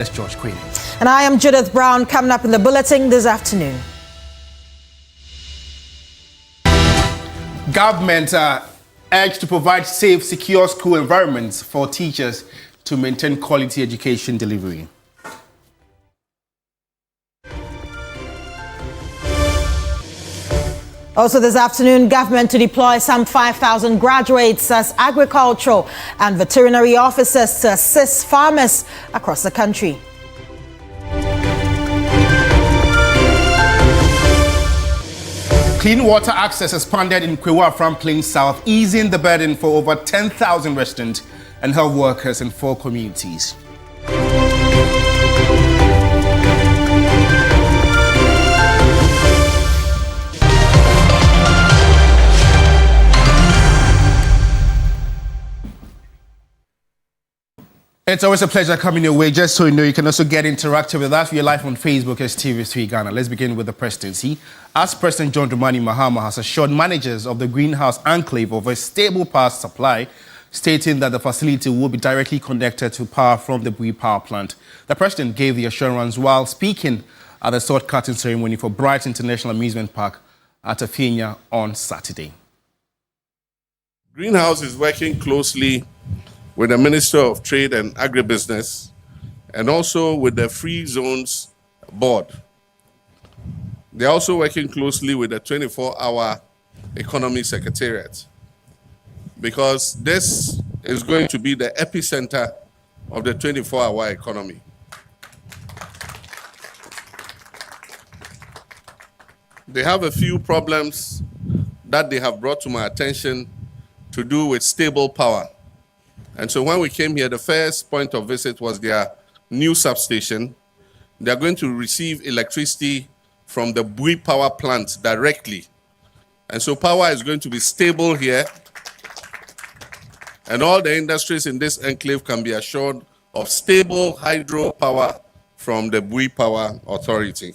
That's George Queen. And I am Judith Brown. Coming up in the bulletin this afternoon. Government urged to provide safe, secure school environments for teachers to maintain quality education delivery. Also this afternoon, government to deploy some 5,000 graduates as agricultural and veterinary officers to assist farmers across the country. Clean water access expanded in Kwewafram Plains South, easing the burden for over 10,000 residents and health workers in 4 communities. It's always a pleasure coming your way. Just so you know, you can also get interactive with us. We are live on Facebook as TV3 Ghana. Let's begin with the presidency. As President John Dramani Mahama has assured managers of the greenhouse enclave of a stable power supply, stating that the facility will be directly connected to power from the Bui power plant. The president gave the assurance while speaking at the sword cutting ceremony for Bright International Amusement Park at Afienya on Saturday. Greenhouse is working closely with the Minister of Trade and Agribusiness, and also with the Free Zones Board. They're also working closely with the 24-hour Economy Secretariat, because this is going to be the epicenter of the 24-hour economy. They have a few problems that they have brought to my attention to do with stable power. And so when we came here, the first point of visit was their new substation. They're going to receive electricity from the Bui power plant directly. And so power is going to be stable here. And all the industries in this enclave can be assured of stable hydro power from the Bui Power Authority.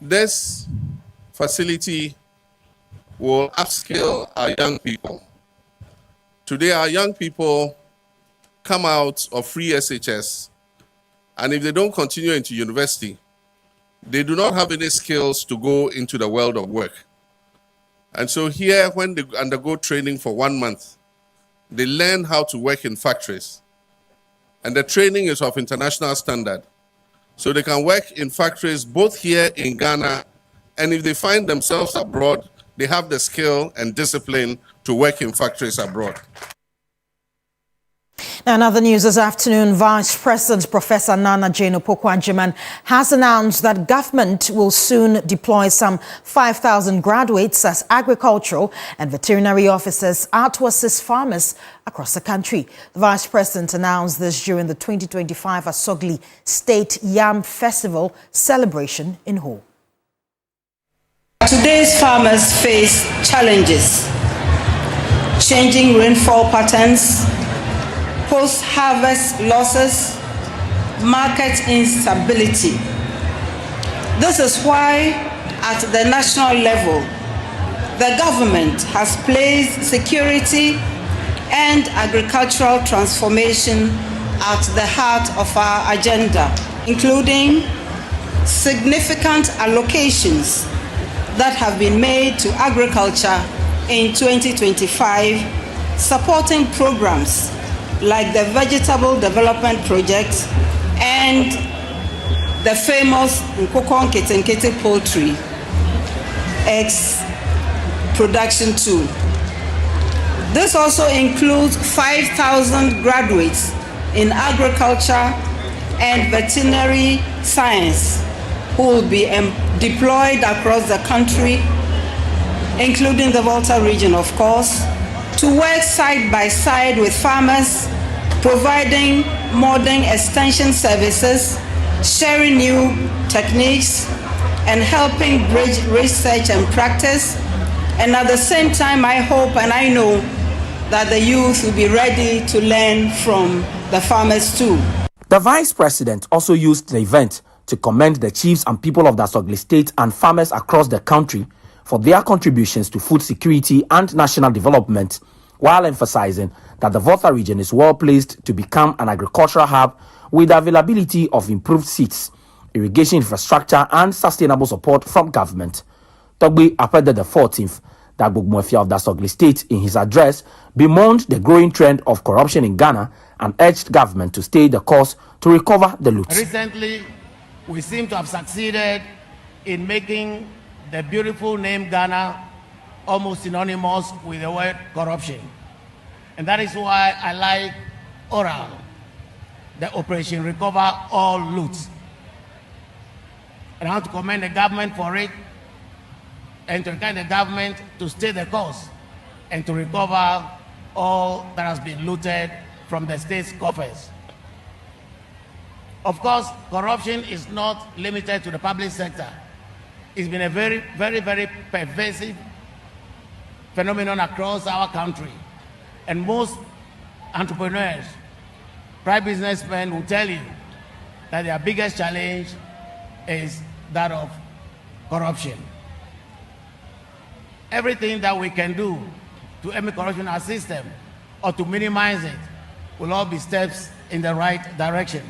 This facility will upskill our young people. Today, our young people come out of free SHS, and if they don't continue into university, they do not have any skills to go into the world of work. And so here, when they undergo training for 1 month, they learn how to work in factories. And the training is of international standard. So they can work in factories both here in Ghana, and if they find themselves abroad, they have the skill and discipline to work in factories abroad. Now, in other news this afternoon, Vice President Professor Nana Jane Opoku-Agyeman has announced that government will soon deploy some 5,000 graduates as agricultural and veterinary officers out to assist farmers across the country. The Vice President announced this during the 2025 Asogli State Yam Festival celebration in Ho. Today's farmers face challenges: changing rainfall patterns, post-harvest losses, market instability. This is why, at the national level, the government has placed security and agricultural transformation at the heart of our agenda, including significant allocations that have been made to agriculture in 2025, supporting programs like the Vegetable Development Project and the famous Nkoko Nkete Poultry Eggs Production Tool. This also includes 5,000 graduates in agriculture and veterinary science who will be deployed across the country, including the Volta region, of course, to work side by side with farmers, providing modern extension services, sharing new techniques, and helping bridge research and practice. And at the same time, I hope and I know that the youth will be ready to learn from the farmers too. The Vice President also used the event to commend the chiefs and people of the Asogli State and farmers across the country for their contributions to food security and national development, while emphasizing that the Volta region is well placed to become an agricultural hub with the availability of improved seeds, irrigation infrastructure, and sustainable support from government. Togbe Apede the 14th, that Gbogboefia of Dasogli State, in his address, bemoaned the growing trend of corruption in Ghana and urged government to stay the course to recover the loot. Recently, we seem to have succeeded in making the beautiful name Ghana almost synonymous with the word corruption. And that is why I like oral, the Operation Recover All Loot. And I want to commend the government for it and to encourage the government to stay the course and to recover all that has been looted from the state's coffers. Of course, corruption is not limited to the public sector. It's been a very, very, very pervasive phenomenon across our country. And most entrepreneurs, private businessmen will tell you that their biggest challenge is that of corruption. Everything that we can do to end corruption in our system or to minimize it will all be steps in the right direction.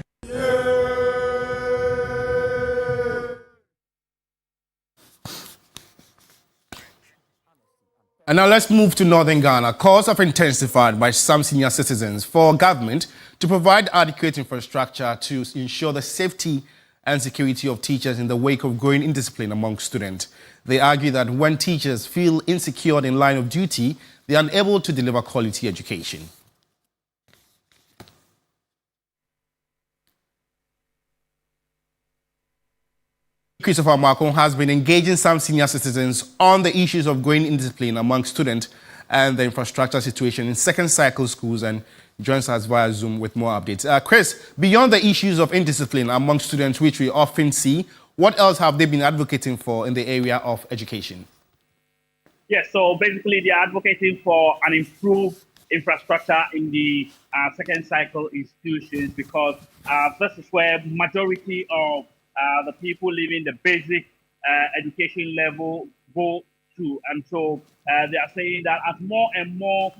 And now let's move to northern Ghana. Calls have intensified by some senior citizens for government to provide adequate infrastructure to ensure the safety and security of teachers in the wake of growing indiscipline among students. They argue that when teachers feel insecure in line of duty, they are unable to deliver quality education. Christopher Macon has been engaging some senior citizens on the issues of growing indiscipline among students and the infrastructure situation in second cycle schools, and joins us via Zoom with more updates. Chris, beyond the issues of indiscipline among students, which we often see, what else have they been advocating for in the area of education? Yes, so basically they're advocating for an improved infrastructure in the second cycle institutions, because this is where majority of the people living the basic education level go to. And so they are saying that as more and more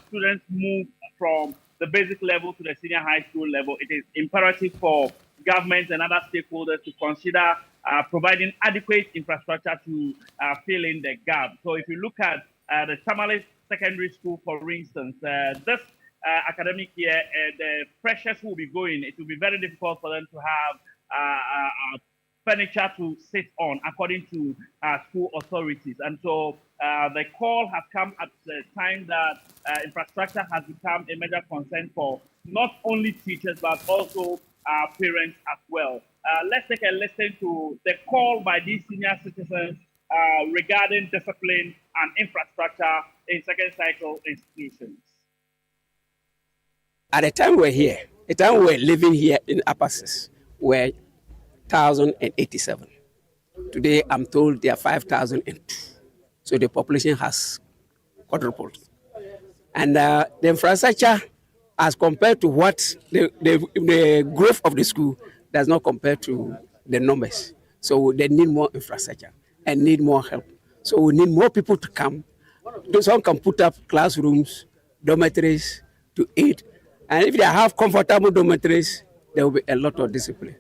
students move from the basic level to the senior high school level, it is imperative for governments and other stakeholders to consider providing adequate infrastructure to fill in the gap. So if you look at the Tamale Secondary School, for instance, this academic year, the freshers who will be going, it will be very difficult for them to have furniture to sit on, according to school authorities. And so the call has come at the time that infrastructure has become a major concern for not only teachers, but also parents as well. Let's take a listen to the call by these senior citizens regarding discipline and infrastructure in second cycle institutions. At the time we're here, the time we're living here in Apasis, we're 1,087. Today, I'm told there are 5,002. So the population has quadrupled. And the infrastructure, as compared to what the growth of the school, does not compare to the numbers. So they need more infrastructure and need more help. So we need more people to come. Some can put up classrooms, dormitories to aid. And if they have comfortable dormitories, there will be a lot of discipline.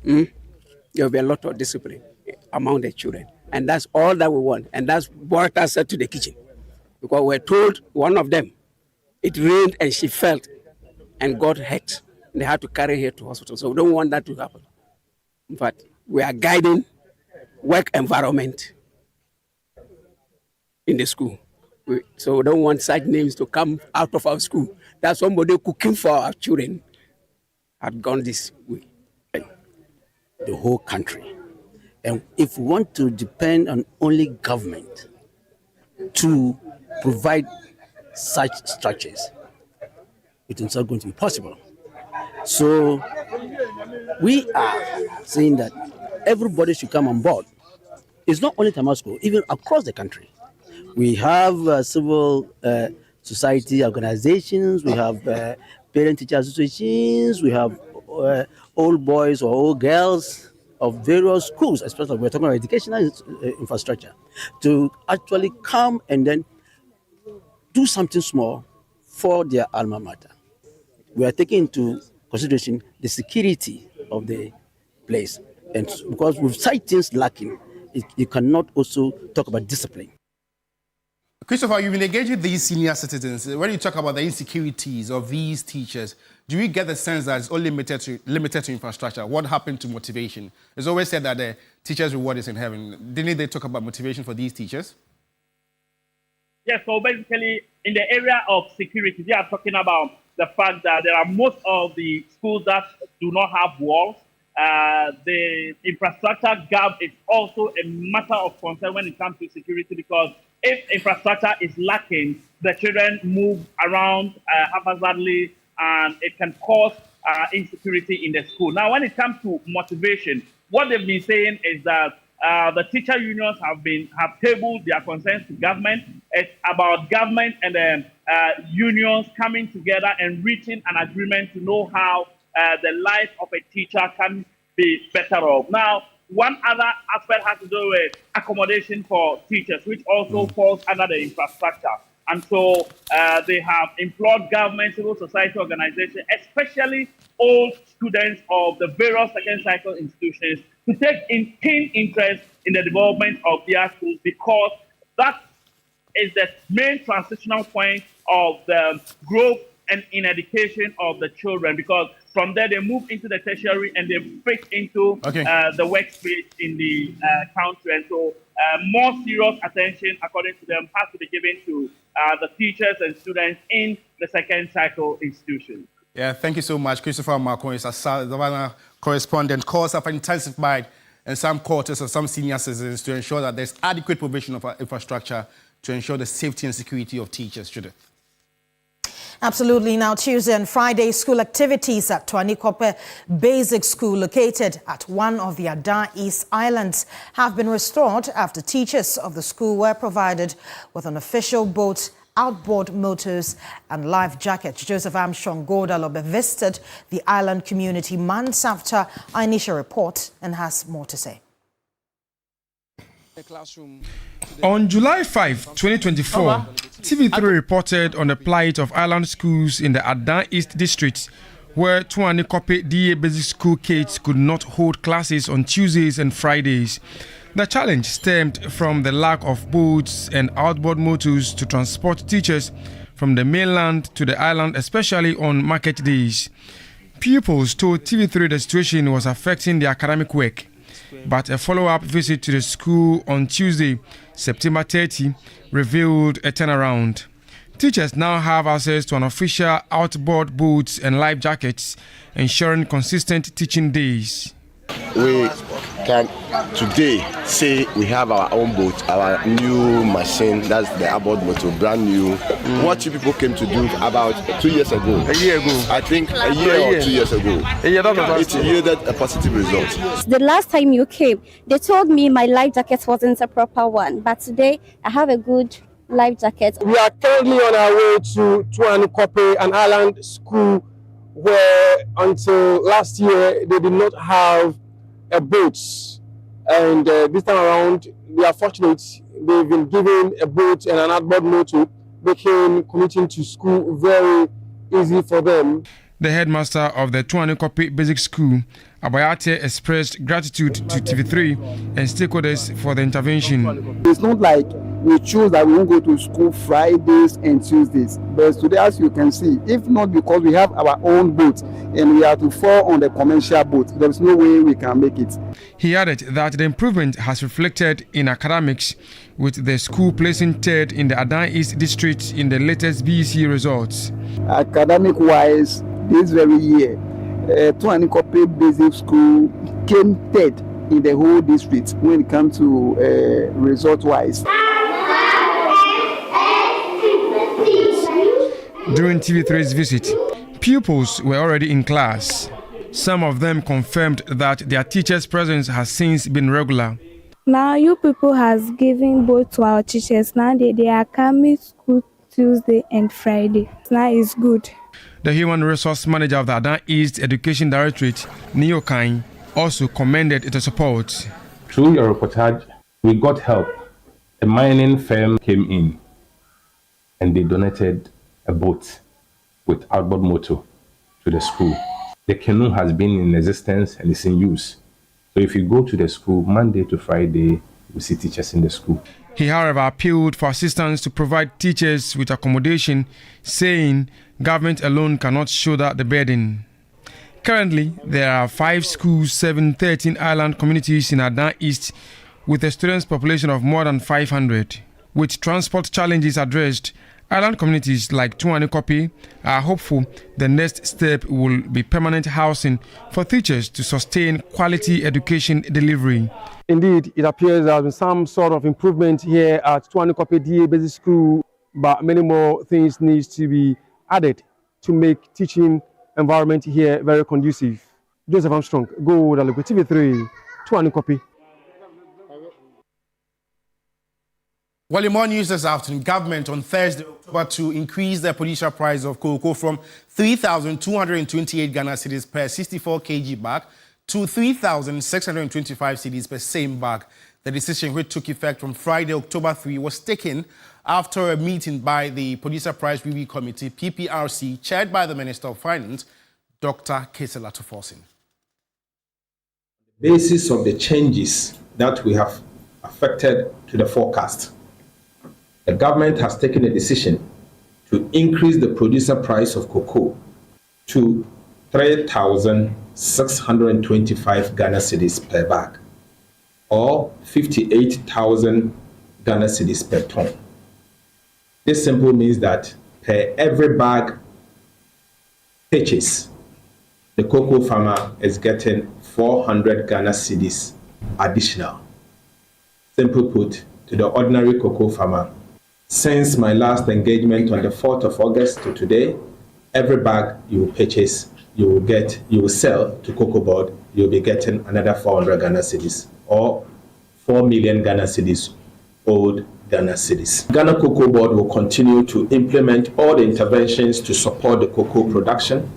There will be a lot of discipline among the children. And that's all that we want. And that's brought us to the kitchen. Because we're told one of them, it rained and she felt and got hurt. And they had to carry her to hospital. So we don't want that to happen. In fact, we are guiding work environment in the school. So we don't want such names to come out of our school. That somebody cooking for our children had gone this way. The whole country. And if we want to depend on only government to provide such structures, it is not going to be possible. So we are saying that everybody should come on board. It's not only Tamasco, even across the country. We have civil society organizations, we have parent-teacher associations, we have old boys or old girls of various schools, especially we're talking about educational infrastructure, to actually come and then do something small for their alma mater. We are taking into consideration the security of the place. And because with such things lacking, you cannot also talk about discipline. Christopher, you've been engaged with these senior citizens. When you talk about the insecurities of these teachers, do you get the sense that it's only limited to infrastructure? What happened to motivation? It's always said that the teacher's reward is in heaven. Didn't they talk about motivation for these teachers? Yes, so basically, in the area of security, they are talking about the fact that there are most of the schools that do not have walls. The infrastructure gap is also a matter of concern when it comes to security, because if infrastructure is lacking, the children move around haphazardly, and it can cause insecurity in the school. Now, when it comes to motivation, what they've been saying is that the teacher unions have tabled their concerns to government. It's about government and the unions coming together and reaching an agreement to know how the life of a teacher can be better off. Now, one other aspect has to do with accommodation for teachers, which also falls under the infrastructure. And so they have implored government, civil society organizations, especially old students of the various second cycle institutions, to take keen interest in the development of their schools, because that is the main transitional point of the growth and in education of the children, because from there they move into the tertiary and they fit into the workspace in the country. And so more serious attention, according to them, has to be given to the teachers and students in the second cycle institutions. Yeah, thank you so much. Christopher Marco is a Savannah correspondent. Calls have intensified in some quarters of some senior citizens to ensure that there's adequate provision of infrastructure to ensure the safety and security of teachers. Judith. Absolutely. Now, Tuesday and Friday, school activities at Tuanikope Basic School, located at one of the Adan East Islands, have been restored after teachers of the school were provided with an official boat, outboard motors and life jackets. Joseph Armstrong Godalobe visited the island community months after our initial report and has more to say. On July 5, 2024, TV3 reported on the plight of island schools in the Adan East district, where Tuanikope DA Basic School kids could not hold classes on Tuesdays and Fridays. The challenge stemmed from the lack of boats and outboard motors to transport teachers from the mainland to the island, especially on market days. Pupils told TV3 the situation was affecting their academic work, but a follow-up visit to the school on Tuesday, September 30, revealed a turnaround. Teachers now have access to an official outboard boats and life jackets, ensuring consistent teaching days. We can today say we have our own boat, our new machine, that's the outboard motor, brand new. What you people came to do about 2 years ago. A year ago. I think a year or 2 years ago. It yielded a positive result. The last time you came, they told me my life jacket wasn't a proper one, but today I have a good life jacket. We are currently on our way to Tuanikope, an island school where until last year they did not have a boat, and this time around they are fortunate. They've been given a boat and an outboard motor, making commuting to school very easy for them. The headmaster of the Tuanikope Basic School, Abayate, expressed gratitude to TV3 and stakeholders for the intervention. It's not like we choose that we won't go to school Fridays and Tuesdays, but today, as you can see, if not because we have our own boat and we have to fall on the commercial boat, there's no way we can make it. He added that the improvement has reflected in academics, with the school placing third in the Adan East district in the latest BEC results. Academic-wise, this very year, Tuanikope Basic School came third in the whole district when it comes to result-wise. During TV3's visit, pupils were already in class. Some of them confirmed that their teachers' presence has since been regular. Now you people has given both to our teachers. Now they are coming school Tuesday and Friday. Now it's good. The Human Resource Manager of the Adan East Education Directorate, Neokain, also commended the support. Through your reportage, we got help. A mining firm came in and they donated a boat with outboard motor to the school. The canoe has been in existence and is in use. So if you go to the school Monday to Friday, you see teachers in the school. He, however, appealed for assistance to provide teachers with accommodation, saying government alone cannot shoulder the burden. Currently, there are 5 schools serving 13 island communities in Adan East with a students' population of more than 500. With transport challenges addressed, island communities like Tuanikope are hopeful the next step will be permanent housing for teachers to sustain quality education delivery. Indeed, it appears there has been some sort of improvement here at Tuanikope DA Basic School, but many more things need to be added to make teaching environment here very conducive. Joseph Armstrong, go with TV3, Tuanikope. Well, in more news this afternoon, government on Thursday, October 2, increased the producer price of cocoa from 3,228 Ghana cedis per 64 kg bag to 3,625 cedis per same bag. The decision, which took effect from Friday, October 3, was taken after a meeting by the Producer Price Review Committee, PPRC, chaired by the Minister of Finance, Dr. Kesela Tuforsin. The basis of the changes that we have affected to the forecast, the government has taken a decision to increase the producer price of cocoa to 3,625 Ghana cedis per bag, or 58,000 Ghana cedis per ton. This simply means that per every bag purchase, the cocoa farmer is getting 400 Ghana cedis additional. Simply put, to the ordinary cocoa farmer, since my last engagement on the 4th of August to today, every bag you purchase, you will sell to Cocoa Board, you'll be getting another 400 Ghana cedis, or 4 million Ghana cedis, old Ghana cedis. Ghana Cocoa Board will continue to implement all the interventions to support the cocoa production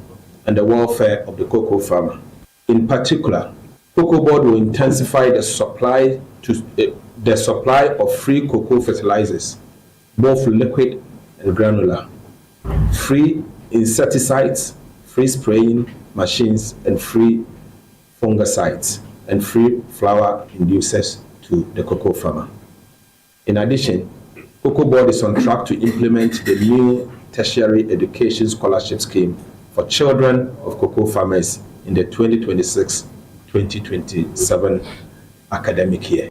and the welfare of the cocoa farmer. In particular, Cocoa Board will intensify the supply of free cocoa fertilizers, both liquid and granular, free insecticides, free spraying machines, and free fungicides, and free flower inducers to the cocoa farmer. In addition, Cocoa Board is on track to implement the new tertiary education scholarship scheme for children of cocoa farmers in the 2026-2027 academic year.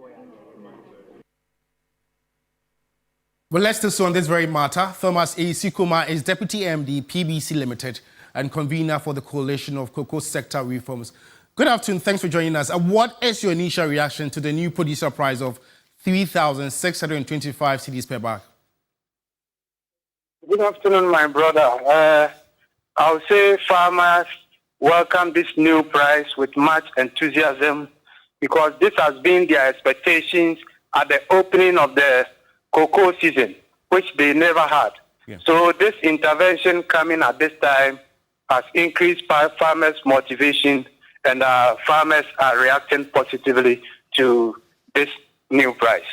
Well, let's still on this very matter. Thomas A. Sikuma is Deputy MD, PBC Limited, and convener for the Coalition of Cocoa Sector Reforms. Good afternoon. Thanks for joining us. What is your initial reaction to the new producer price of 3,625 cedis per bag? Good afternoon, my brother. I'll say farmers welcome this new price with much enthusiasm because this has been their expectations at the opening of the cocoa season, which they never had. Yeah. So this intervention coming at this time has increased farmers' motivation, and farmers are reacting positively to this new price.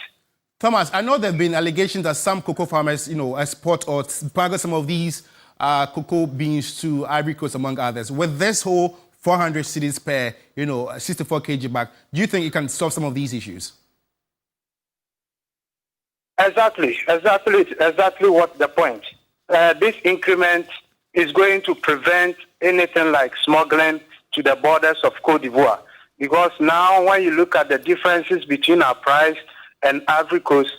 Thomas, I know there have been allegations that some cocoa farmers, export or smuggle some of these cocoa beans to Ivory Coast, among others. With this whole 400 cedis per, 64 kg bag, do you think it can solve some of these issues? Exactly what's the point. This increment is going to prevent anything like smuggling to the borders of Côte d'Ivoire. Because now when you look at the differences between our price and Ivory Coast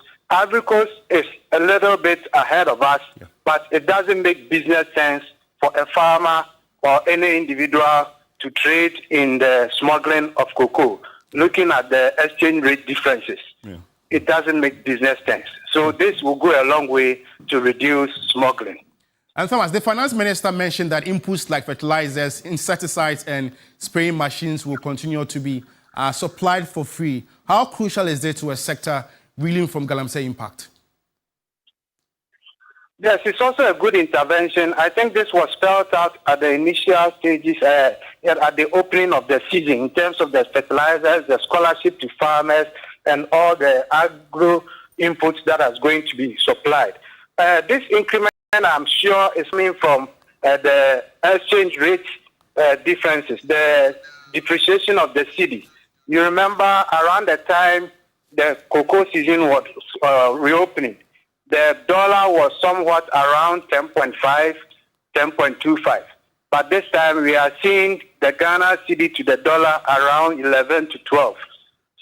is a little bit ahead of us, yeah. But it doesn't make business sense for a farmer or any individual to trade in the smuggling of cocoa. Looking at the exchange rate differences. Yeah. It doesn't make business sense. So this will go a long way to reduce smuggling. And Thomas, the finance minister mentioned that inputs like fertilizers, insecticides, and spraying machines will continue to be supplied for free. How crucial is it to a sector reeling from Galamsey impact? Yes, it's also a good intervention. I think this was spelled out at the initial stages at the opening of the season in terms of the fertilizers, the scholarship to farmers, and all the agro inputs that is going to be supplied. This increment, I'm sure, is coming from the exchange rate differences, the depreciation of the cedi. You remember around the time the cocoa season was reopening, the dollar was somewhat around 10.5, 10.25. But this time we are seeing the Ghana cedi to the dollar around 11 to 12.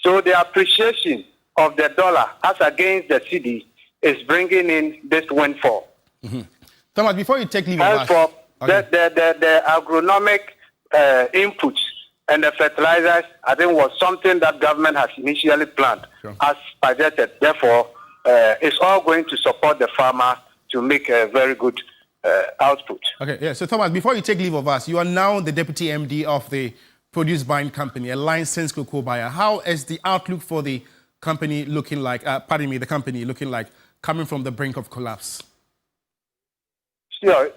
So the appreciation of the dollar as against the cedi is bringing in this windfall. Mm-hmm. Thomas, before you take leave of us, the agronomic inputs and the fertilizers, I think, was something that government has initially planned as budgeted. Therefore, it's all going to support the farmer to make a very good output. Okay, yeah. So Thomas, before you take leave of us, you are now the deputy MD of the produce buying company, a licensed cocoa buyer. How is the outlook for the company looking like? The company looking like coming from the brink of collapse? Sure.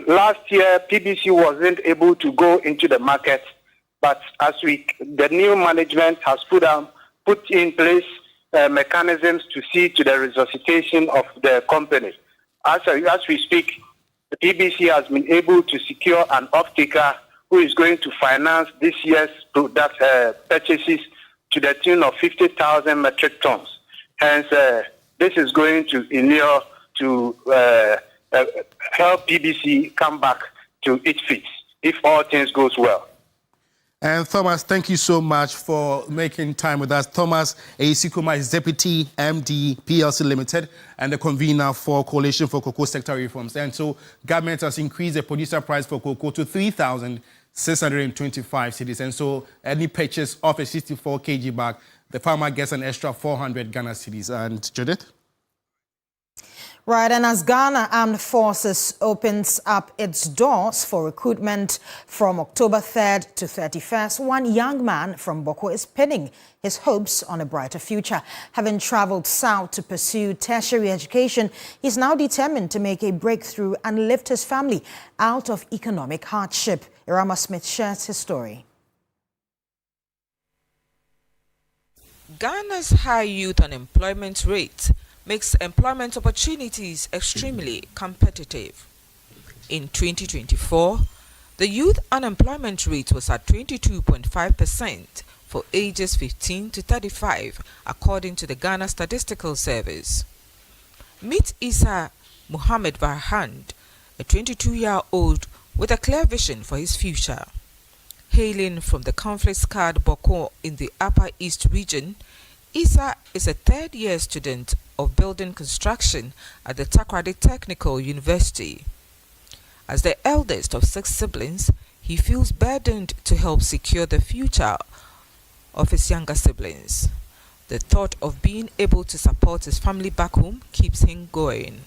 Last year PBC wasn't able to go into the market, but the new management has put in place mechanisms to see to the resuscitation of the company. As we speak, the PBC has been able to secure an off-taker who is going to finance this year's product purchases to the tune of 50,000 metric tons. Hence, this is going to inure to help PBC come back to its feet if all things goes well. And Thomas, thank you so much for making time with us. Thomas Eisikuma is Deputy MD PLC Limited and the convener for Coalition for Cocoa Sector Reforms. And so government has increased the producer price for cocoa to 3,625 cedis. And so any purchase of a 64 kg bag, the farmer gets an extra 400 Ghana cedis. And Judith? Right, and as Ghana Armed Forces opens up its doors for recruitment from October 3rd to 31st, one young man from Boko is pinning his hopes on a brighter future. Having traveled south to pursue tertiary education, he's now determined to make a breakthrough and lift his family out of economic hardship. Irama Smith shares his story. Ghana's high youth unemployment rate makes employment opportunities extremely competitive. In 2024, the youth unemployment rate was at 22.5% for ages 15 to 35, according to the Ghana Statistical Service. Meet Isa Muhammad Varhand, a 22-year-old with a clear vision for his future. Hailing from the conflict-scarred Boko in the Upper East region, Isa is a third-year student of building construction at the Takoradi Technical University. As the eldest of 6 siblings, he feels burdened to help secure the future of his younger siblings. The thought of being able to support his family back home keeps him going.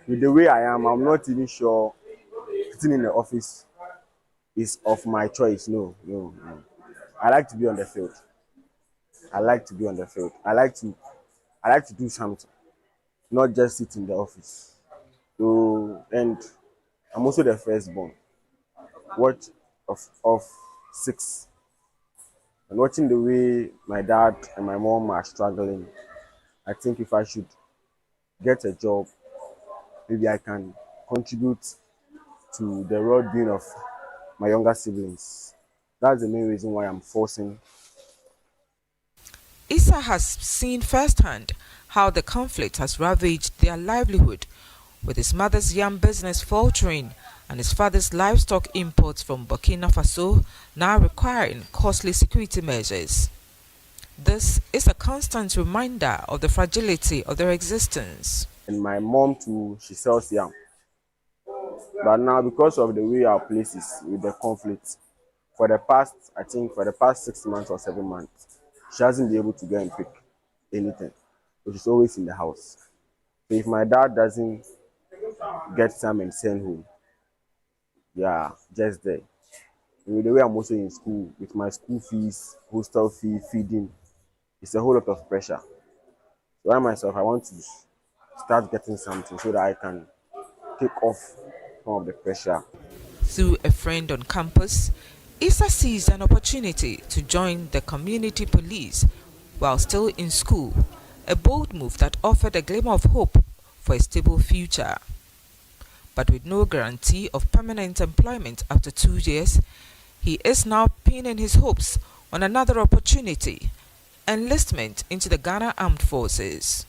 With the way I am, I'm not even sure sitting in the office is of my choice. No. I like to be on the field. I like to do something, not just sit in the office. So, and I'm also the firstborn. What of 6. And watching the way my dad and my mom are struggling, I think if I should get a job, maybe I can contribute to the well-being of my younger siblings. That's the main reason why I'm forcing. Isa has seen firsthand how the conflict has ravaged their livelihood, with his mother's yam business faltering and his father's livestock imports from Burkina Faso now requiring costly security measures. This is a constant reminder of the fragility of their existence. And my mom too, she sells yam. But now, because of the way our place is with the conflict, for the past 6 months or 7 months, she hasn't been able to go and pick anything. So she's always in the house. So if my dad doesn't get some and send home, just there. And with the way I'm also in school, with my school fees, hostel fee, feeding, it's a whole lot of pressure. So I myself, I want to start getting something so that I can take off some of the pressure. Through a friend on campus, Isa seized an opportunity to join the community police while still in school, a bold move that offered a glimmer of hope for a stable future. But with no guarantee of permanent employment after 2 years, he is now pinning his hopes on another opportunity, enlistment into the Ghana Armed Forces.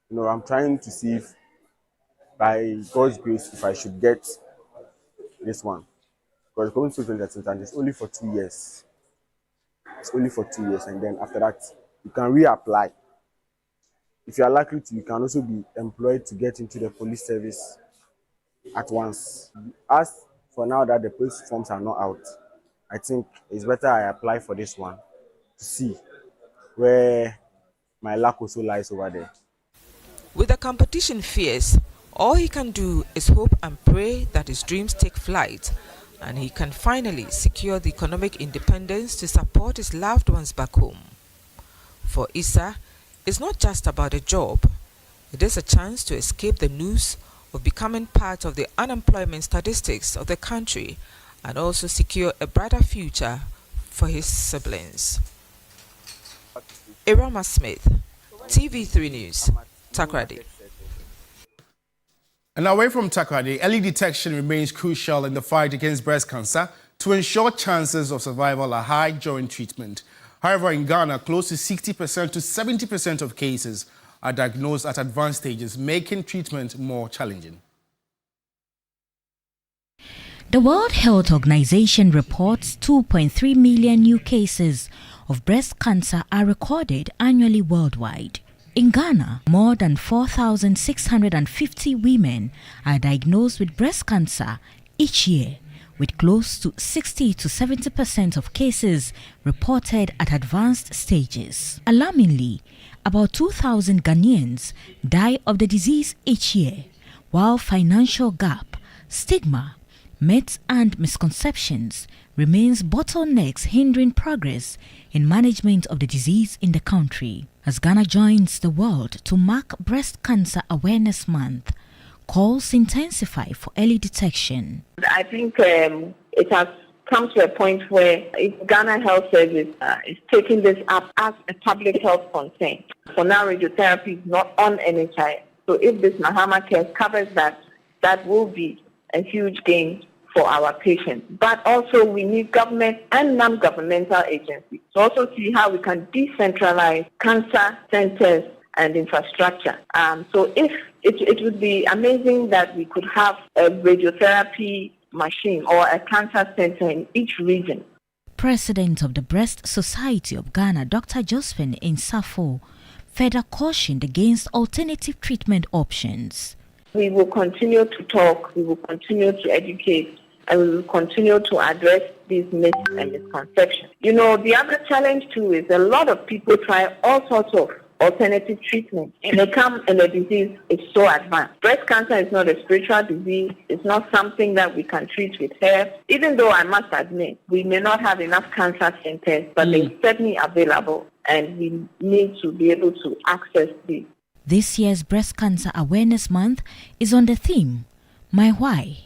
I'm trying to see if, by God's grace, if I should get this one. Because going to the and it's only for 2 years. It's only for 2 years, and then after that, you can reapply. If you are likely to, you can also be employed to get into the police service at once. As for now that the police forms are not out, I think it's better I apply for this one to see where my luck also lies over there. With the competition fierce, all he can do is hope and pray that his dreams take flight and he can finally secure the economic independence to support his loved ones back home. For Issa, it's not just about a job. It is a chance to escape the noose of becoming part of the unemployment statistics of the country and also secure a brighter future for his siblings. Irama Smith, TV3 News, Takoradi. And away from Takoradi, early detection remains crucial in the fight against breast cancer to ensure chances of survival are high during treatment. However, in Ghana, close to 60% to 70% of cases are diagnosed at advanced stages, making treatment more challenging. The World Health Organization reports 2.3 million new cases of breast cancer are recorded annually worldwide. In Ghana, more than 4,650 women are diagnosed with breast cancer each year, with close to 60 to 70% of cases reported at advanced stages. Alarmingly, about 2,000 Ghanaians die of the disease each year, while financial gap, stigma, myths and misconceptions remains bottlenecks hindering progress in management of the disease in the country. As Ghana joins the world to mark Breast Cancer Awareness Month, calls intensify for early detection. I think it has come to a point where Ghana Health Service is taking this up as a public health concern. For now, radiotherapy is not on NHI. So if this Mahama Care covers that, that will be a huge gain for our patients. But also we need government and non-governmental agencies to also see how we can decentralize cancer centers and infrastructure. So if it would be amazing that we could have a radiotherapy machine or a cancer center in each region. President of the Breast Society of Ghana, Dr. Josephine Insafo, further cautioned against alternative treatment options. We will continue to talk, we will continue to educate, and we will continue to address these myths and misconceptions. The other challenge too is a lot of people try all sorts of alternative treatment, and they come and the disease is so advanced. Breast cancer is not a spiritual disease. It's not something that we can treat with herbs, even though I must admit we may not have enough cancer centers, but they're certainly available, and we need to be able to access these. This year's Breast Cancer Awareness Month is on the theme, My Why,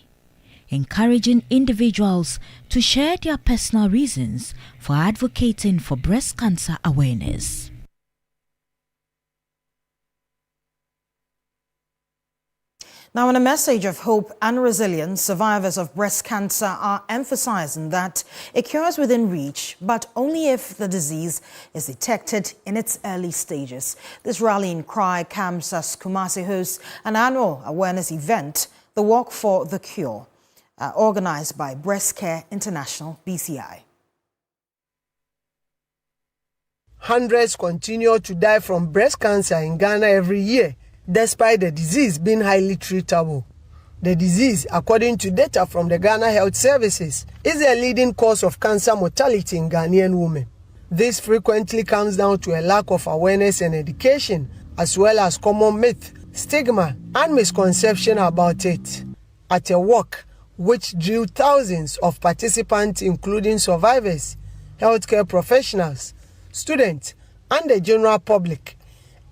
encouraging individuals to share their personal reasons for advocating for breast cancer awareness. Now, in a message of hope and resilience, survivors of breast cancer are emphasizing that a cure is within reach, but only if the disease is detected in its early stages. This rallying cry comes as Kumasi hosts an annual awareness event, the Walk for the Cure, organized by Breast Care International, BCI. Hundreds continue to die from breast cancer in Ghana every year, despite the disease being highly treatable. The disease, according to data from the Ghana Health Services, is the leading cause of cancer mortality in Ghanaian women. This frequently comes down to a lack of awareness and education, as well as common myth, stigma, and misconception about it. At a walk, which drew thousands of participants, including survivors, healthcare professionals, students, and the general public,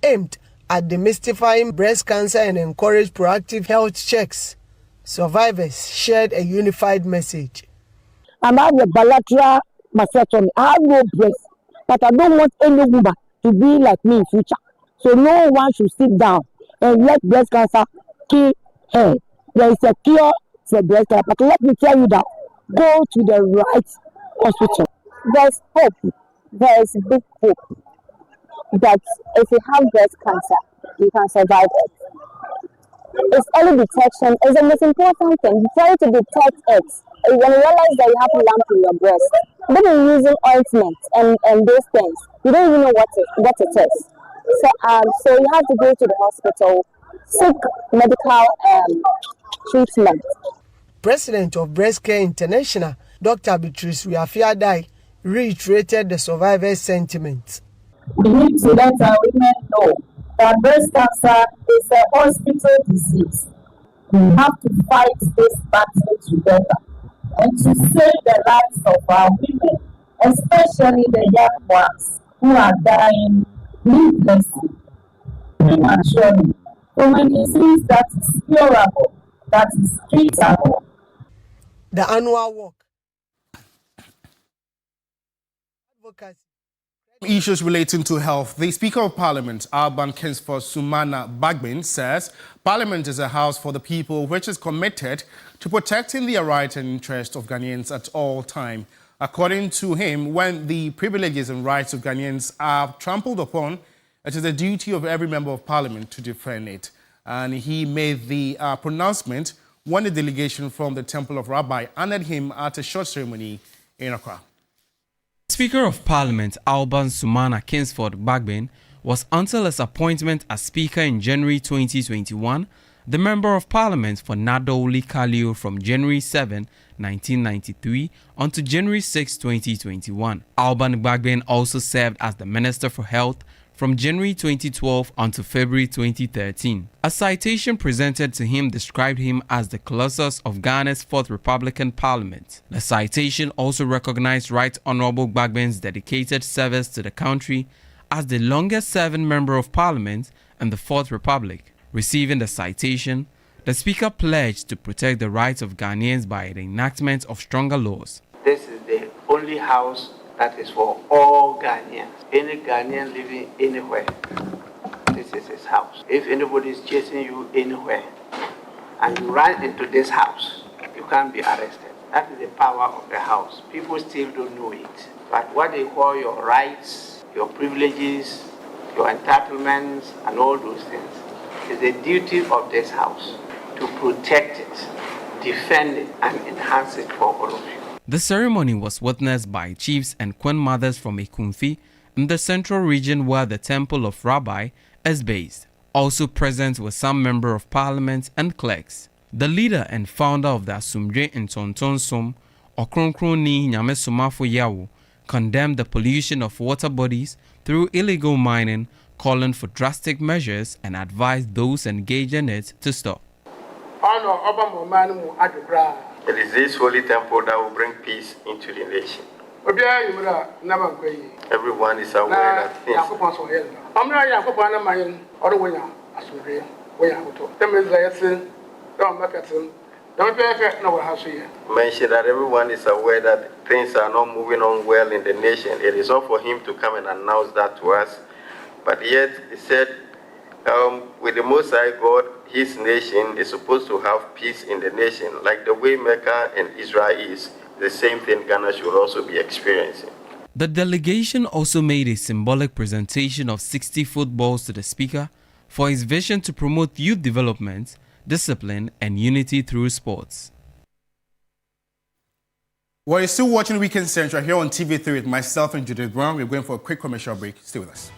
aimed at demystifying breast cancer and encourage proactive health checks, survivors shared a unified message. I'm having a bilateral mastectomy. I have no breast, but I don't want any woman to be like me in future. So no one should sit down and let breast cancer kill her. There is a cure for breast cancer, but let me tell you that go to the right hospital. There's hope. There is big hope that if you have breast cancer, you can survive it. It's early detection is the most important thing. Try to detect it. When you realize that you have a lump in your breast, then you're using ointment and those things. You don't even know what it is. So you have to go to the hospital, seek medical treatment. President of Breast Care International, Dr. Beatrice Wiafiadai, reiterated the survivors' sentiment. We need to let our women know that breast cancer is a hospital disease. We have to fight this battle together and to save the lives of our women, especially the young ones who are dying needlessly, prematurely, from a disease that is curable, that is treatable. The annual walk. Advocacy. Issues relating to health. The Speaker of Parliament, Alban Kingsford Sumana Bagbin, says Parliament is a house for the people which is committed to protecting the rights and interests of Ghanaians at all time. According to him, when the privileges and rights of Ghanaians are trampled upon, it is the duty of every member of Parliament to defend it. And he made the pronouncement when the delegation from the Temple of Rabbi honored him at a short ceremony in Accra. Speaker of Parliament Alban Sumana Kingsford Bagbin was until his appointment as Speaker in January 2021, the Member of Parliament for Nadowli Kalio from January 7, 1993 until January 6, 2021. Alban Bagbin also served as the Minister for Health from January 2012 until February 2013. A citation presented to him described him as the Colossus of Ghana's Fourth Republican Parliament. The citation also recognized Right Honorable Bagbin's dedicated service to the country as the longest-serving Member of Parliament in the Fourth Republic. Receiving the citation, the Speaker pledged to protect the rights of Ghanaians by the enactment of stronger laws. This is the only house that is for all Ghanaians. Any Ghanaian living anywhere, this is his house. If anybody is chasing you anywhere and you run into this house, you can't be arrested. That is the power of the house. People still don't know it. But what they call your rights, your privileges, your entitlements, and all those things is the duty of this house to protect it, defend it, and enhance it for all of you. The ceremony was witnessed by chiefs and queen mothers from Ekumfi in the central region where the Temple of Rabbi is based. Also present were some Member of Parliament and clerks. The leader and founder of the Asumdwe Ntonton Som, Okronkroni Nyame Somafo Yawo, condemned the pollution of water bodies through illegal mining, calling for drastic measures and advised those engaged in it to stop. It is this holy temple that will bring peace into the nation. Everyone is aware that things. Mention that everyone is aware that things are not moving on well in the nation. It is not for him to come and announce that to us. But yet, he said, with the Most High God, his nation is supposed to have peace in the nation, like the way Mecca and Israel is. The same thing Ghana should also be experiencing. The delegation also made a symbolic presentation of 60 footballs to the Speaker for his vision to promote youth development, discipline, and unity through sports. Well, you're still watching Weekend Central here on TV3 with myself and Judith Brown. We're going for a quick commercial break. Stay with us.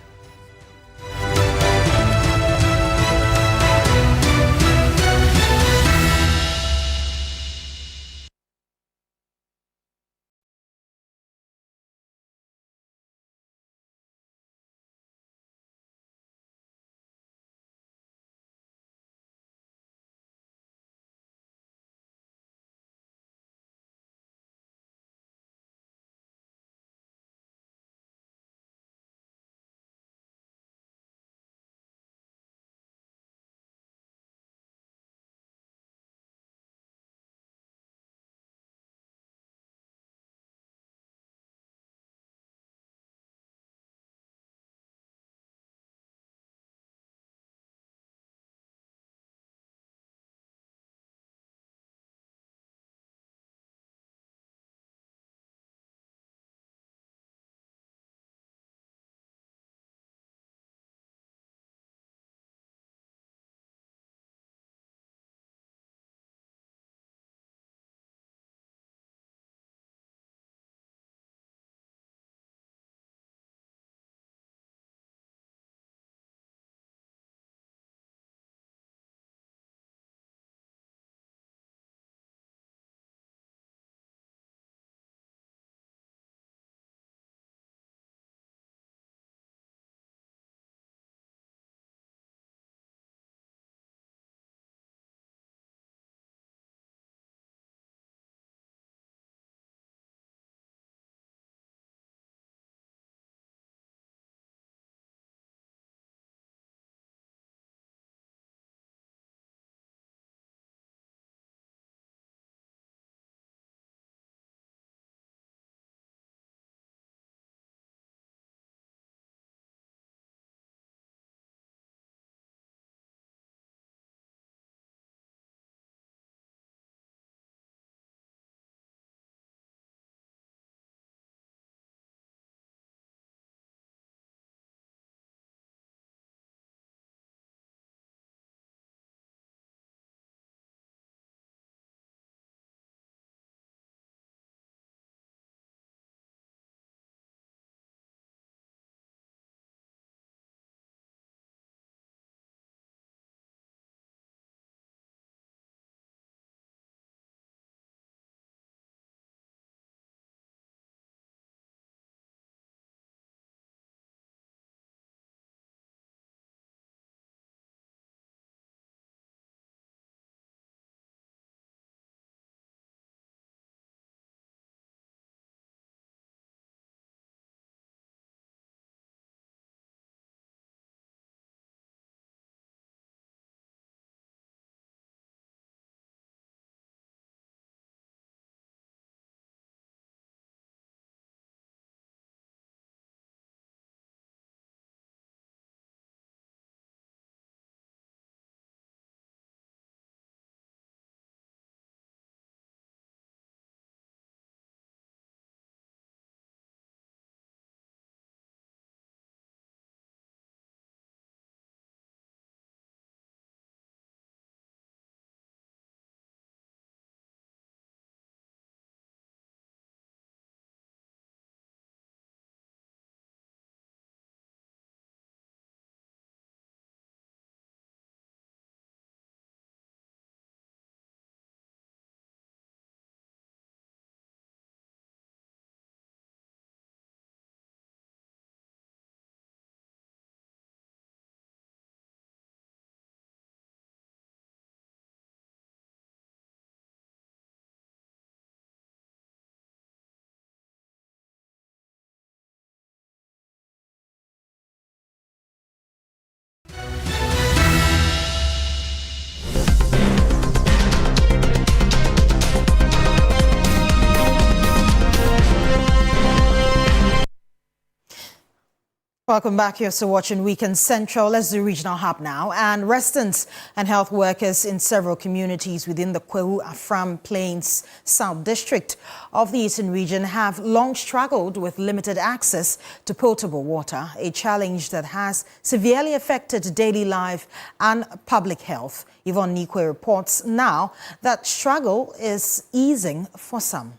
Welcome back. You're still watching Weekend Central. Let's do Regional Hub now. And residents and health workers in several communities within the Kwehu-Afram Plains South District of the Eastern region have long struggled with limited access to potable water, a challenge that has severely affected daily life and public health. Yvonne Nikwe reports now that struggle is easing for some.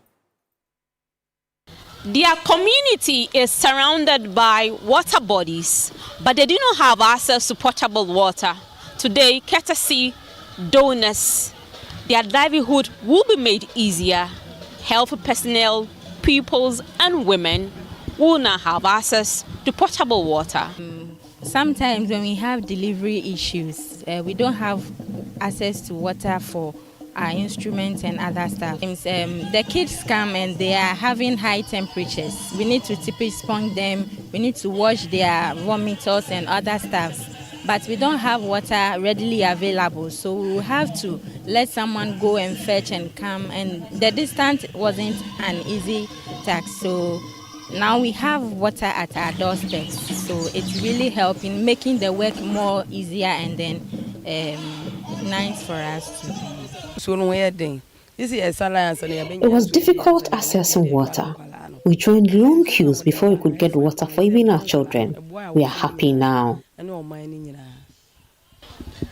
Their community is surrounded by water bodies, but they do not have access to potable water. Today, courtesy donors, their livelihood will be made easier. Health personnel, pupils and women will now have access to potable water. Sometimes when we have delivery issues, we don't have access to water for our instruments and other stuff. The kids come and they are having high temperatures. We need to typically sponge them. We need to wash their vomitors and other stuff. But we don't have water readily available, so we will have to let someone go and fetch and come. And the distance wasn't an easy task. So now we have water at our doorsteps. So it's really helping, making the work more easier and then nice for us to do. It was difficult accessing water. We joined long queues before we could get water for even our children. We are happy now.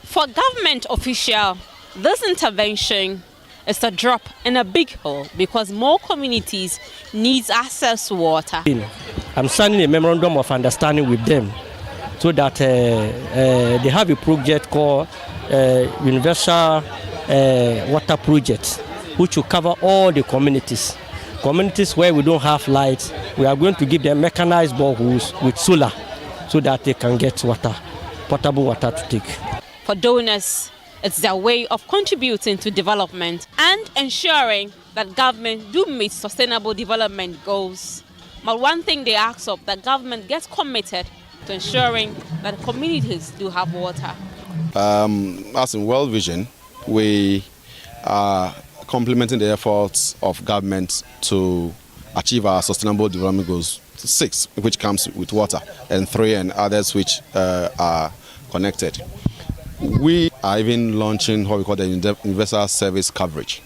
For government officials, this intervention is a drop in a big hole because more communities need access to water. I'm signing a memorandum of understanding with them so that they have a project called Universal Water Project, which will cover all the communities. Communities where we don't have lights, we are going to give them mechanized boreholes with solar so that they can get water, potable water to take. For donors, it's their way of contributing to development and ensuring that government do meet sustainable development goals. But one thing they ask of, that government gets committed to ensuring that communities do have water. As in World Vision, we are complementing the efforts of government to achieve our sustainable development goals, 6, which comes with water, and 3 and others which are connected. We are even launching what we call the universal service coverage.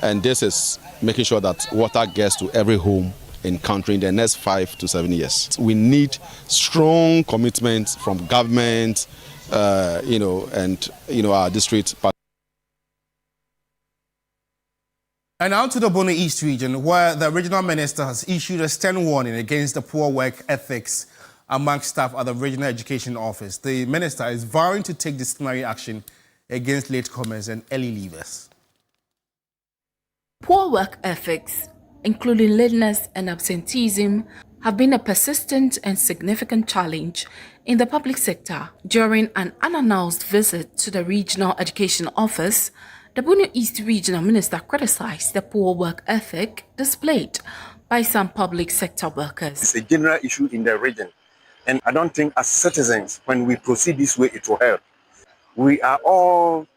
And this is making sure that water gets to every home in country in the next 5 to 7 years. We need strong commitment from government, and our district. And now to the Bono East region, where the regional minister has issued a stern warning against the poor work ethics among staff at the regional education office. The minister is vowing to take disciplinary action against latecomers and early leavers. Poor work ethics, including lateness and absenteeism, have been a persistent and significant challenge in the public sector. During an unannounced visit to the regional education office, the Bono East regional minister criticized the poor work ethic displayed by some public sector workers. It's a general issue in the region, and I don't think as citizens, when we proceed this way, it will help. We are all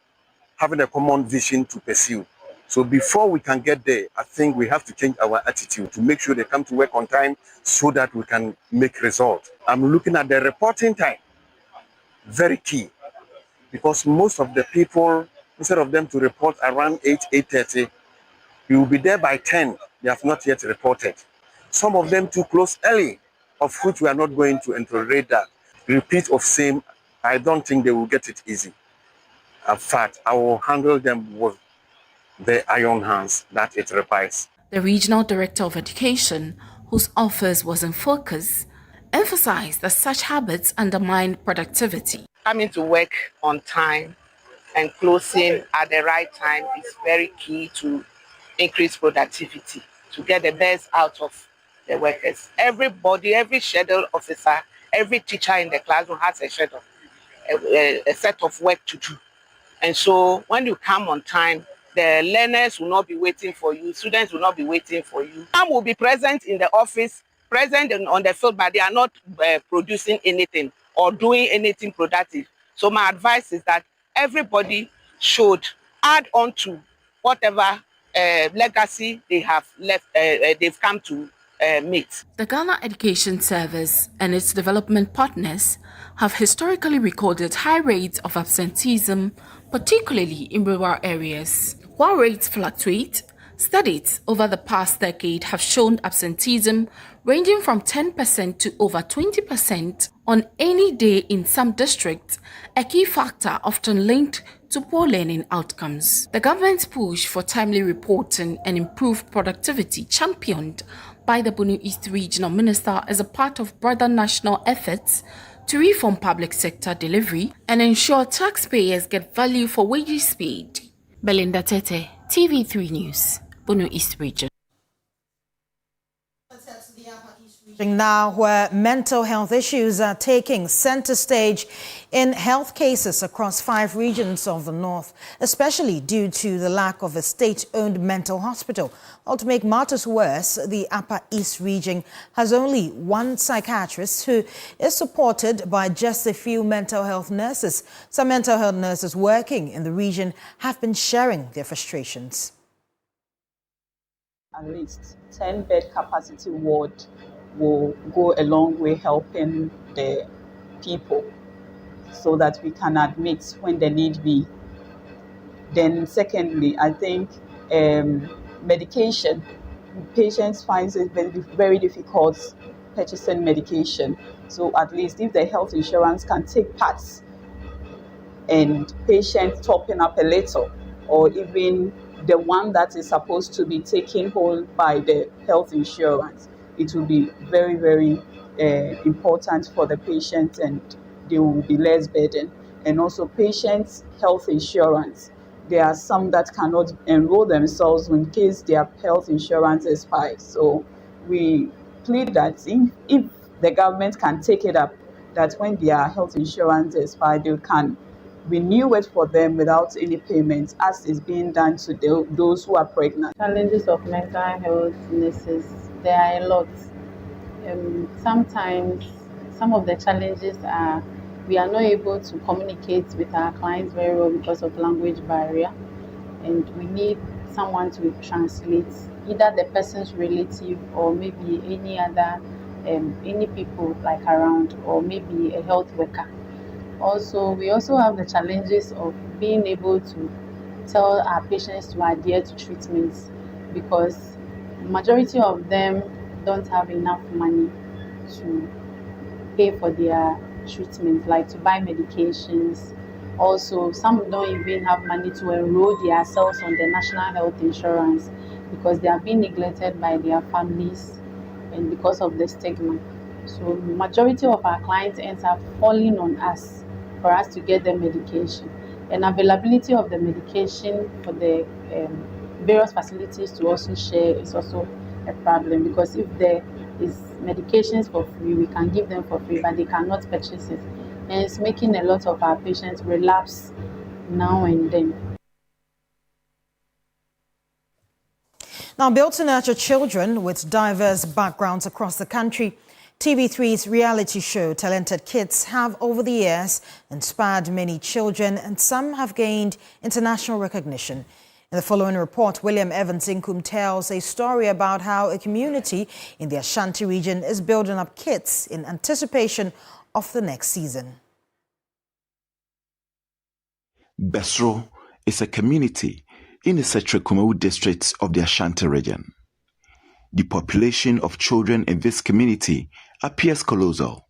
having a common vision to pursue. So before we can get there, I think we have to change our attitude to make sure they come to work on time so that we can make results. I'm looking at the reporting time, very key, because most of the people, instead of them to report around 8:30, you will be there by 10. They have not yet reported. Some of them too close early, of which we are not going to interrogate that. Repeat of same, I don't think they will get it easy. In fact, I will handle them with the iron hands that it requires. The regional director of education, whose office was in focus, emphasized that such habits undermine productivity. Coming to work on time and closing at the right time is very key to increase productivity, to get the best out of the workers. Everybody, every schedule officer, every teacher in the classroom has a schedule, a set of work to do. And so when you come on time, the learners will not be waiting for you, students will not be waiting for you. Some will be present in the office, present on the field, but they are not producing anything or doing anything productive. So my advice is that everybody should add on to whatever legacy they have left, they've come to meet. The Ghana Education Service and its development partners have historically recorded high rates of absenteeism, particularly in rural areas. While rates fluctuate, studies over the past decade have shown absenteeism ranging from 10% to over 20% on any day in some districts, a key factor often linked to poor learning outcomes. The government's push for timely reporting and improved productivity, championed by the Bono East Regional Minister, is a part of broader national efforts to reform public sector delivery and ensure taxpayers get value for wages paid. Belinda Tete, TV3 News, Bono East Region. Now, where mental health issues are taking center stage in health cases across 5 regions of the north, especially due to the lack of a state-owned mental hospital. Well, to make matters worse, the Upper East region has only 1 psychiatrist who is supported by just a few mental health nurses. Some mental health nurses working in the region have been sharing their frustrations. At least 10-bed capacity ward will go a long way helping the people so that we can admit when the need be. Then secondly, I think medication. Patients find it very difficult purchasing medication. So at least if the health insurance can take parts and patients topping up a little, or even the one that is supposed to be taken whole by the health insurance, it will be very, very important for the patient, and there will be less burden. And also patients' health insurance. There are some that cannot enroll themselves in case their health insurance expires. So we plead that if the government can take it up, that when their health insurance expires, they can renew it for them without any payments, as is being done to those who are pregnant. Challenges of mental health nurses, there are a lot. Sometimes some of the challenges are we are not able to communicate with our clients very well because of language barrier, and we need someone to translate, either the person's relative or maybe any other any people like around, or maybe a health worker. Also, we also have the challenges of being able to tell our patients to adhere to treatments, because majority of them don't have enough money to pay for their treatment, like to buy medications. Also, some don't even have money to enroll themselves on the national health insurance because they are being neglected by their families and because of the stigma. So majority of our clients ends up falling on us for us to get the medication, and availability of the medication for the various facilities to also share is also a problem, because if there is medications for free, we can give them for free, but they cannot purchase it, and it's making a lot of our patients relapse now and then. Now, built to nurture children with diverse backgrounds across the country, TV3's reality show Talented Kids have over the years inspired many children, and some have gained international recognition. In the following report, William Evans Inkum tells a story about how a community in the Ashanti region is building up kids in anticipation of the next season. Besro is a community in the Setre-Kumawu district of the Ashanti region. The population of children in this community appears colossal,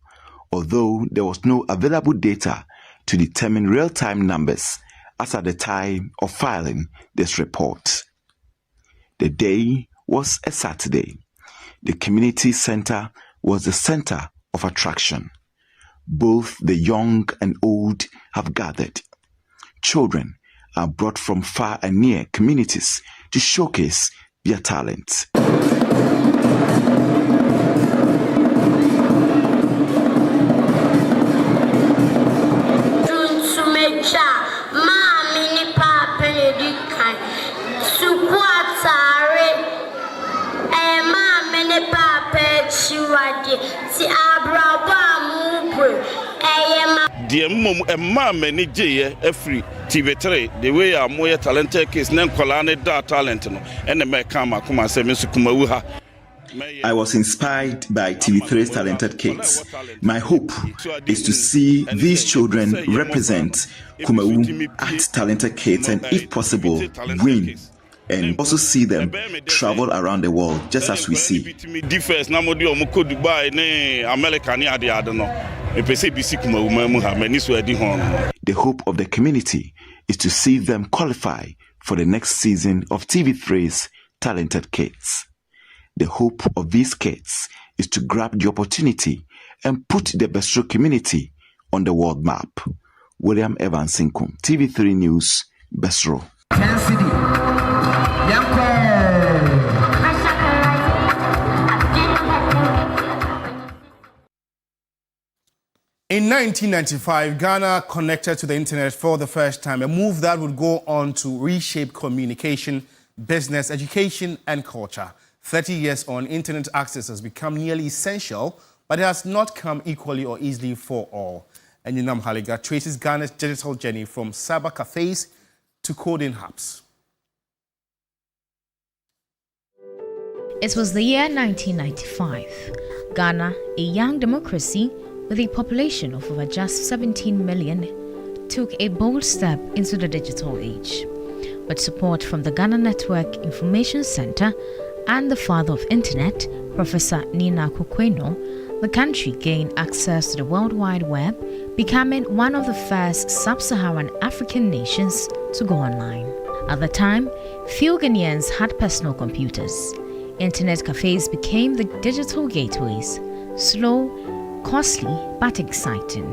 although there was no available data to determine real-time numbers as at the time of filing this report. The day was a Saturday. The community center was the center of attraction. Both the young and old have gathered. Children are brought from far and near communities to showcase their talents. The many jay every TV3 the way are more talented kids nan kolane da talent no and the mekama kuma se Kumawu ha. I was inspired by TV3's talented kids. My hope is to see these children represent Kumawu at talented kids and, if possible, win. And also see them travel around the world, just as we see. The hope of the community is to see them qualify for the next season of TV3's Talented Kids. The hope of these kids is to grab the opportunity and put the Bestro community on the world map. William Evans Sinkum, TV3 News, Bestro. In 1995, Ghana connected to the internet for the first time, a move that would go on to reshape communication, business, education, and culture. 30 years on, internet access has become nearly essential, but it has not come equally or easily for all. And Yinam Haliga traces Ghana's digital journey from cyber cafes to coding hubs. It was the year 1995. Ghana, a young democracy with a population of over just 17 million, took a bold step into the digital age. With support from the Ghana Network Information Center and the father of Internet, Professor Nina Kukweno, the country gained access to the World Wide Web, becoming one of the first sub-Saharan African nations to go online. At the time, few Ghanaians had personal computers. Internet cafes became the digital gateways, slow, costly, but exciting.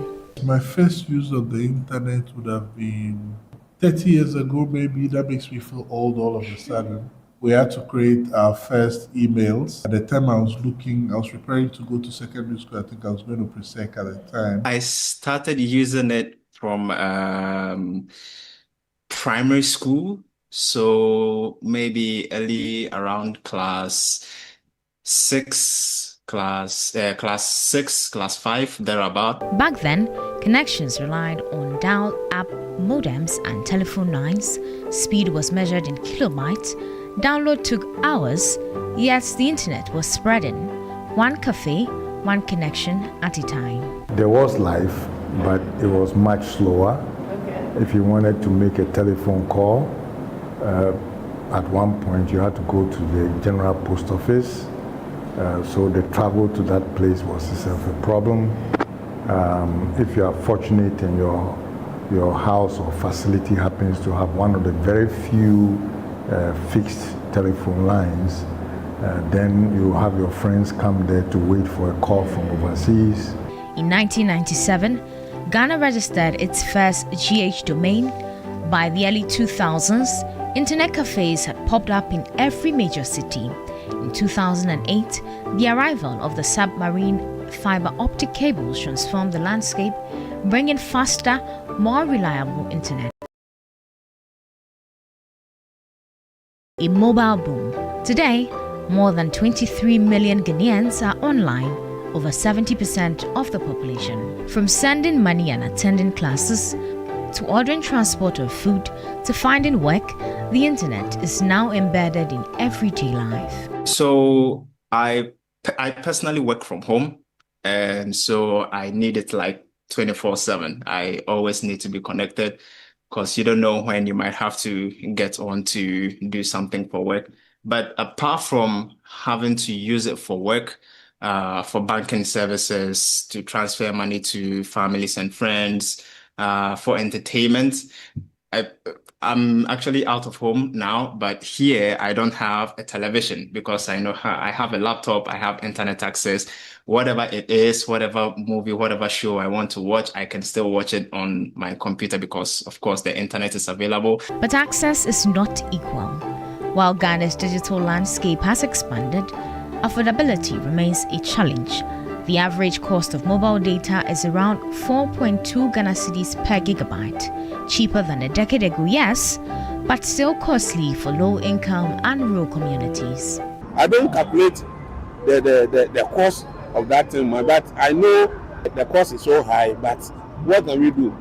My first use of the internet would have been 30 years ago, maybe. That makes me feel old all of a sudden. We had to create our first emails. At the time I was preparing to go to secondary school. I think I was going to pre-sec at the time. I started using it from primary school. So maybe early around class 6, class 5, thereabout. Back then, connections relied on dial-up modems and telephone lines. Speed was measured in kilobytes. Download took hours, yet the internet was spreading. One cafe, one connection at a time. There was life, but it was much slower. Okay. If you wanted to make a telephone call, at one point you had to go to the general post office. So the travel to that place was itself a problem. If you are fortunate and your house or facility happens to have one of the very few fixed telephone lines, then you have your friends come there to wait for a call from overseas. In 1997, Ghana registered its first GH domain. By the early 2000s, internet cafes had popped up in every major city. In 2008, the arrival of the submarine fiber optic cables transformed the landscape, bringing faster, more reliable internet. A mobile boom. Today, more than 23 million Ghanaians are online, over 70% of the population. From sending money and attending classes, to ordering transport or food, to finding work, the internet is now embedded in everyday life. So I personally work from home, and so I need it like 24/7. I always need to be connected because you don't know when you might have to get on to do something for work. But apart from having to use it for work, for banking services, to transfer money to families and friends, for entertainment, I'm actually out of home now, but here I don't have a television because I know I have a laptop, I have internet access. Whatever it is, whatever movie, whatever show I want to watch, I can still watch it on my computer because, of course, the internet is available. But access is not equal. While Ghana's digital landscape has expanded, affordability remains a challenge. The average cost of mobile data is around 4.2 Ghana cedis per gigabyte, cheaper than a decade ago, yes, but still costly for low-income and rural communities. I don't calculate the cost of that thing, but I know the cost is so high, but what can we do?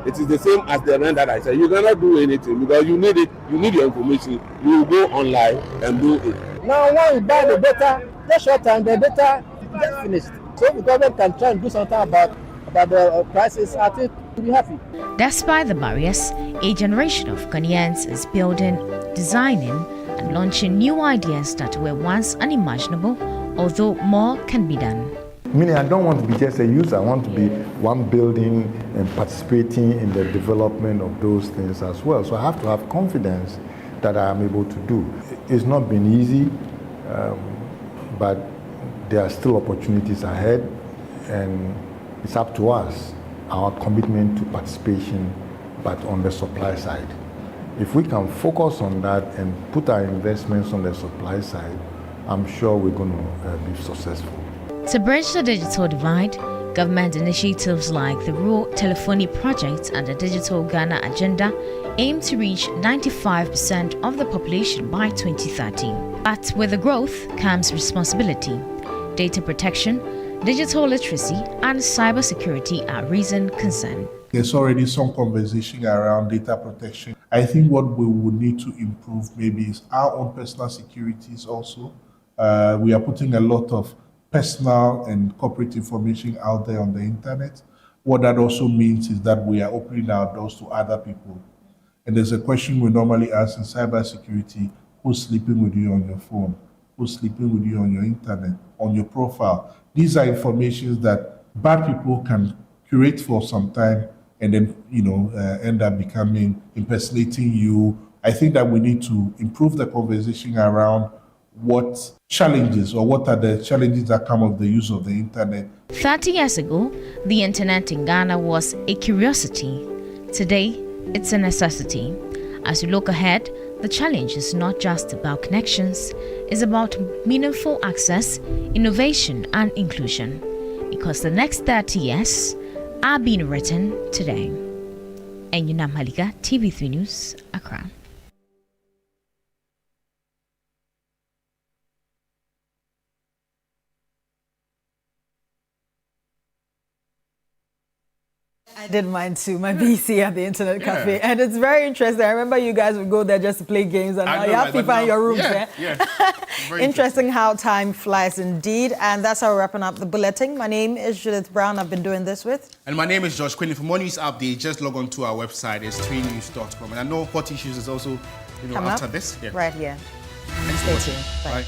It is the same as the rent that I said. You cannot do anything because you need it, you need your information. You go online and do it. Now when you buy the data, That short time, the data just finished. So the government can try and do something about the crisis. I think we'll be happy. Despite the barriers, a generation of Ghanaians is building, designing, and launching new ideas that were once unimaginable, although more can be done. Meaning, I don't want to be just a user. I want to be one building and participating in the development of those things as well. So I have to have confidence that I am able to do. It's not been easy, but there are still opportunities ahead, and it's up to us, our commitment to participation, but on the supply side. If we can focus on that and put our investments on the supply side, I'm sure we're going to be successful. To bridge the digital divide, government initiatives like the Rural Telephony Project and the Digital Ghana Agenda aim to reach 95% of the population by 2030. But with the growth comes responsibility. Data protection, digital literacy, and cybersecurity are recent concern. There's already some conversation around data protection. I think what we would need to improve maybe is our own personal securities also. We are putting a lot of personal and corporate information out there on the internet. What that also means is that we are opening our doors to other people. And there's a question we normally ask in cybersecurity: who's sleeping with you on your phone? Who's sleeping with you on your internet, on your profile? These are informations that bad people can curate for some time and then, end up impersonating you. I think that we need to improve the conversation around what challenges or what are the challenges that come of the use of the internet. 30 years ago, the internet in Ghana was a curiosity. Today, it's a necessity. As we look ahead, the challenge is not just about connections, it's about meaningful access, innovation, and inclusion. Because the next 30 years are being written today. And Yunam Halika, TV3 News, Accra. I did mine too, my BC at the internet cafe, and it's very interesting. I remember you guys would go there just to play games, and now you have people in your rooms there. Interesting how time flies indeed, and that's how we're wrapping up the bulletin. My name is Judith Brown. I've been doing this with. And my name is Josh Quinn. For more news updates, just log on to our website. It's tweetnews.com. And I know Hot Issues is also, after this. Right here. Stay tuned. Bye.